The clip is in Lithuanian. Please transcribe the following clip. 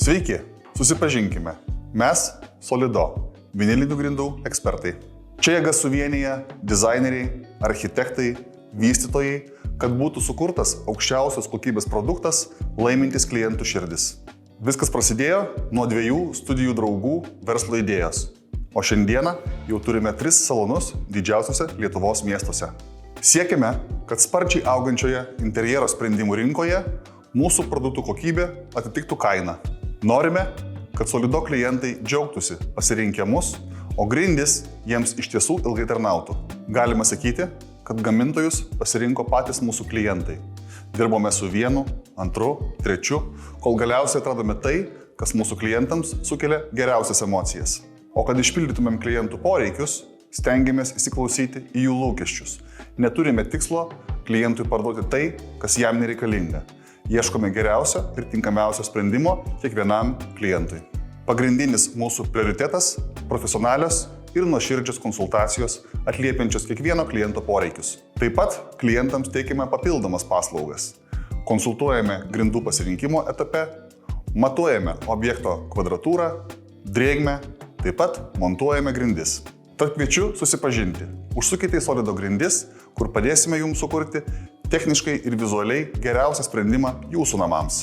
Sveiki, susipažinkime. Mes Solido, vinilinių grindų ekspertai. Čia jėgas suvienyje dizaineriai, architektai, vystytojai, kad būtų sukurtas aukščiausios kokybės produktas, laimintis klientų širdis. Viskas prasidėjo nuo 2 studijų draugų verslo idėjos, o šiandieną jau turime 3 salonus didžiausiuose Lietuvos miestuose. Siekime, kad sparčiai augančioje interjero sprendimų rinkoje mūsų produktų kokybė atitiktų kainą. Norime, kad Solido klientai džiaugtųsi pasirinkę mus, o grindys jiems iš tiesų ilgai tarnautų. Galima sakyti, kad gamintojus pasirinko patys mūsų klientai. Dirbome su 1, 2, 3, kol galiausiai atradome tai, kas mūsų klientams sukelia geriausias emocijas. O kad išpildytumėm klientų poreikius, stengiamės įsiklausyti į jų lūkesčius. Neturime tikslo klientui parduoti tai, kas jam nereikalinga. Ieškome geriausio ir tinkamiausio sprendimo kiekvienam klientui. Pagrindinis mūsų prioritetas – profesionalios ir nuoširdžios konsultacijos, atliepiančios kiekvieno kliento poreikius. Taip pat klientams teikiame papildomas paslaugas. Konsultuojame grindų pasirinkimo etape, matuojame objekto kvadratūrą, drėgmę, taip pat montuojame grindis. Tad kviečiu susipažinti. Užsukite į Solido grindis, kur padėsime jums sukurti techniškai ir vizualiai geriausią sprendimą jūsų namams.